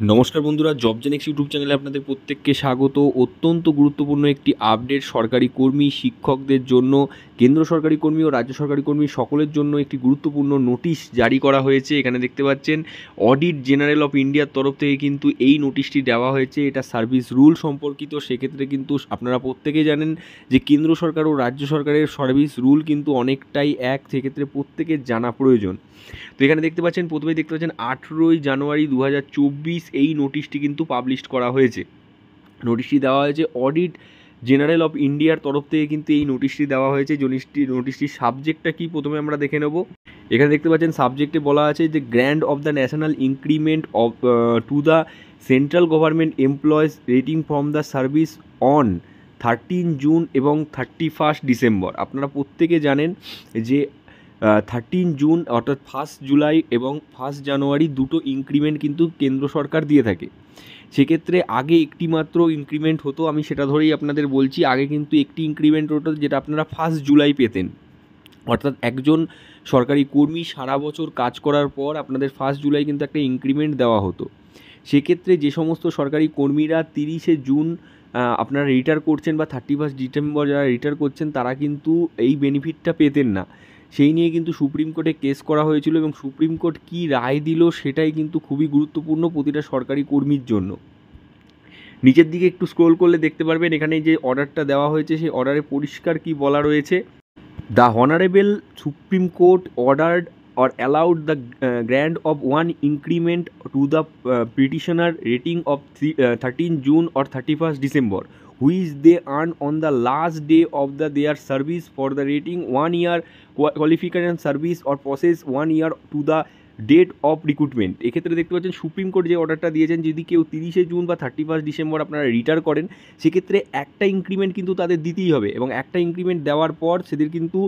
নমস্কার বন্ধুরা, জবজেনিক্স ইউটিউব চ্যানেলে আপনাদের প্রত্যেককে স্বাগত। অত্যন্ত গুরুত্বপূর্ণ একটি আপডেট সরকারি কর্মী, শিক্ষকদের জন্য, কেন্দ্র সরকারি কর্মী ও রাজ্য সরকারি কর্মী সকলের জন্য একটি গুরুত্বপূর্ণ নোটিশ জারি করা হয়েছে। এখানে দেখতে পাচ্ছেন অডিট জেনারেল অফ ইন্ডিয়ার তরফ থেকে কিন্তু এই নোটিশটি দেওয়া হয়েছে। এটা সার্ভিস রুল সম্পর্কিত। সেক্ষেত্রে কিন্তু আপনারা প্রত্যেকেই জানেন যে কেন্দ্র সরকার ও রাজ্য সরকারের সার্ভিস রুল কিন্তু অনেকটাই এক, সেক্ষেত্রে প্রত্যেকের জানা প্রয়োজন। তো এখানে দেখতে পাচ্ছেন, প্রথমেই দেখতে পাচ্ছেন 18ই জানুয়ারি 2024 এই নোটিশটি কিন্তু পাবলিশ করা হয়েছে। নোটিশটি দেওয়া হয়েছে অডিট জেনারেল অফ ইন্ডিয়ার তরফ থেকে কিন্তু এই নোটিশটি দেওয়া হয়েছে। নোটিশটির সাবজেক্টটা কি প্রথমে আমরা দেখে নেব। এখানে দেখতে পাচ্ছেন সাবজেক্টে বলা আছে যে grand of the national increment of to the central government employees rating from the service on 13 June এবং 31 ডিসেম্বর। আপনারা প্রত্যেকে জানেন যে 13 জুন অর্থাৎ 1 জুলাই এবং 1 জানুয়ারি দুটো ইনক্রিমেন্ট কিন্তু কেন্দ্র সরকার দিয়ে থাকে। সেক্ষেত্রে আগে একটি মাত্র ইনক্রিমেন্ট হতো, আমি সেটা ধরেই আপনাদের বলছি। আগে কিন্তু একটি ইনক্রিমেন্ট হতো যেটা আপনারা 1 জুলাই পেতেন। অর্থাৎ একজন সরকারি কর্মী সারা বছর কাজ করার পর আপনাদের 1 জুলাই কিন্তু একটা ইনক্রিমেন্ট দেওয়া হতো। সেক্ষেত্রে যে সমস্ত সরকারি কর্মীরা 30শে জুন আপনারা রিটায়ার করছেন বা 31 ডিসেম্বর যারা রিটায়ার করছেন, তারা কিন্তু এই বেনিফিটটা পেতেন না। সেই নিয়ে কিন্তু সুপ্রিম কোর্টে কেস করা হয়েছিল এবং সুপ্রিম কোর্ট কী রায় দিল সেটাই কিন্তু খুবই গুরুত্বপূর্ণ প্রতিটা সরকারি কর্মীর জন্য। নিচের দিকে একটু স্ক্রোল করলে দেখতে পারবেন এখানে যে অর্ডারটা দেওয়া হয়েছে সেই অর্ডারে পরিষ্কার কি বলা রয়েছে। The honourable supreme court ordered or allowed the grant of one increment to the petitioner rating of 13 June or 31st December, which they earn on the last day of their service for the rating 1 year qualification service or process 1 year to the date of recruitment. এক্ষেত্রে দেখতে পাচ্ছেন supreme court যে অর্ডারটা দিয়েছেন, যদি কেউ 30শে June বা 31 December আপনারা রিটায়ার করেন, সেক্ষেত্রে একটা ইনক্রিমেন্ট কিন্তু তাদের দিতেই হবে এবং একটা ইনক্রিমেন্ট দেওয়ার পর সেদের কিন্তু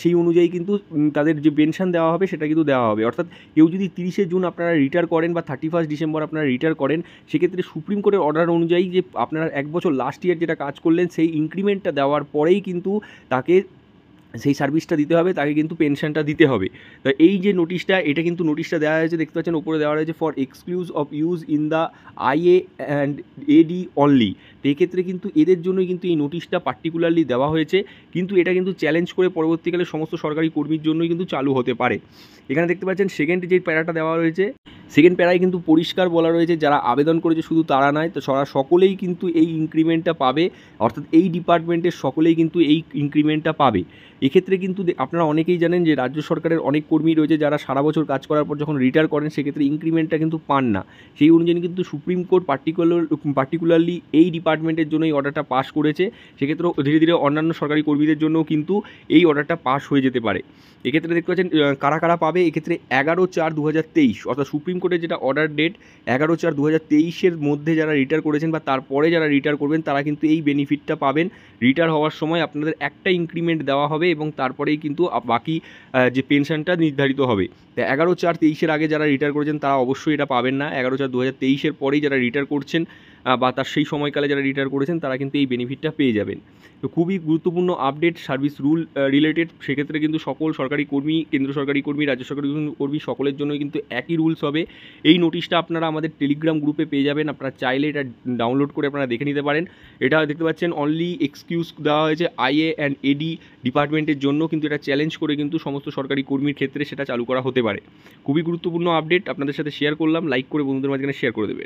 সেই অনুযায়ী কিন্তু তাদের যে পেনশন দেওয়া হবে সেটা কিন্তু দেওয়া হবে। অর্থাৎ কেউ যদি 30শে জুন আপনারা রিটায়ার করেন বা 31 ডিসেম্বর আপনারা রিটায়ার করেন, সেক্ষেত্রে সুপ্রিম কোর্টের অর্ডার অনুযায়ী যে আপনারা 1 বছর লাস্ট ইয়ার যেটা কাজ করলেন সেই ইনক্রিমেন্টটা দেওয়ার পরেই কিন্তু তাকে সেই সার্ভিসটা দিতে হবে, তাকে কিন্তু পেনশনটা দিতে হবে। তো এই যে নোটিশটা, এটা কিন্তু নোটিশটা দেওয়া হয়েছে, দেখতে পাচ্ছেন ওপরে দেওয়া হয়েছে for exclusive of use in the IA and AD only. তো এক্ষেত্রে কিন্তু এদের জন্যই কিন্তু এই নোটিশটা পার্টিকুলারলি দেওয়া হয়েছে, কিন্তু এটা কিন্তু চ্যালেঞ্জ করে পরবর্তীকালে সমস্ত সরকারি কর্মীর জন্যই কিন্তু চালু হতে পারে। এখানে দেখতে পাচ্ছেন সেকেন্ড যে প্যারাটা দেওয়া রয়েছে, সেকেন্ড প্যারায় কিন্তু পরিষ্কার বলা রয়েছে যারা আবেদন করেছে শুধু তারা নয়, তো সকলেই কিন্তু এই ইনক্রিমেন্টটা পাবে। অর্থাৎ এই ডিপার্টমেন্টের সকলেই কিন্তু এই ইনক্রিমেন্টটা পাবে। এক্ষেত্রে কিন্তু আপনারা অনেকেই জানেন যে রাজ্য সরকারের অনেক কর্মী রয়েছে যারা সারা বছর কাজ করার পর যখন রিটায়ার করেন সেক্ষেত্রে ইনক্রিমেন্টটা কিন্তু পান না। সেই অনুযায়ী কিন্তু সুপ্রিম কোর্ট পার্টিকুলারলি এই ডিপার্টমেন্টের জন্য এই অর্ডারটা পাস করেছে। সেক্ষেত্রেও ধীরে ধীরে অন্যান্য সরকারি কর্মীদের জন্যও কিন্তু এই অর্ডারটা পাস হয়ে যেতে পারে। এক্ষেত্রে দেখতে পাচ্ছেন কারা কারা পাবে। এক্ষেত্রে 11/4/2023 অর্থাৎ সুপ্রিম কোর্টের যেটা অর্ডার ডেট 11/4/2023-এর মধ্যে যারা রিটায়ার করেছেন বা তারপরে যারা রিটায়ার করবেন তারা কিন্তু এই বেনিফিটটা পাবেন। রিটায়ার হওয়ার সময় আপনাদের একটা ইনক্রিমেন্ট দেওয়া হবে এবং তারপরেই কিন্তু বাকি যে পেনশনটা নির্ধারিত হবে। তো 11/4/23-এর আগে যারা রিটায়ার করেছেন তারা অবশ্যই এটা পাবেন না। 11/4/2023-এর পরেই যারা রিটায়ার করছেন বা তার সেই সময়কালে যারা রিটায়ার করেছেন তারা কিন্তু এই বেনিফিটটা পেয়ে যাবেন। তো খুবই গুরুত্বপূর্ণ আপডেট সার্ভিস রুল রিলেটেড। সেক্ষেত্রে কিন্তু সকল সরকারি কর্মী, কেন্দ্র সরকারি কর্মী, রাজ্য সরকারি কর্মী সকলের জন্য কিন্তু একই রুলস হবে। এই নোটিশটা আপনারা আমাদের টেলিগ্রাম গ্রুপে পেয়ে যাবেন। আপনারা চাইলে এটা ডাউনলোড করে আপনারা দেখে নিতে পারেন। এটা দেখতে পাচ্ছেন অনলি এক্সকিউজ দেওয়া হয়েছে আইএ অ্যান্ড এডি ডিপার্টমেন্টের জন্য, কিন্তু এটা চ্যালেঞ্জ করে কিন্তু সমস্ত সরকারি কর্মীর ক্ষেত্রে সেটা চালু করা হতে পারে। খুবই গুরুত্বপূর্ণ আপডেট আপনাদের সাথে শেয়ার করলাম। লাইক করে বন্ধুদের মাঝখানে শেয়ার করে দেবেন।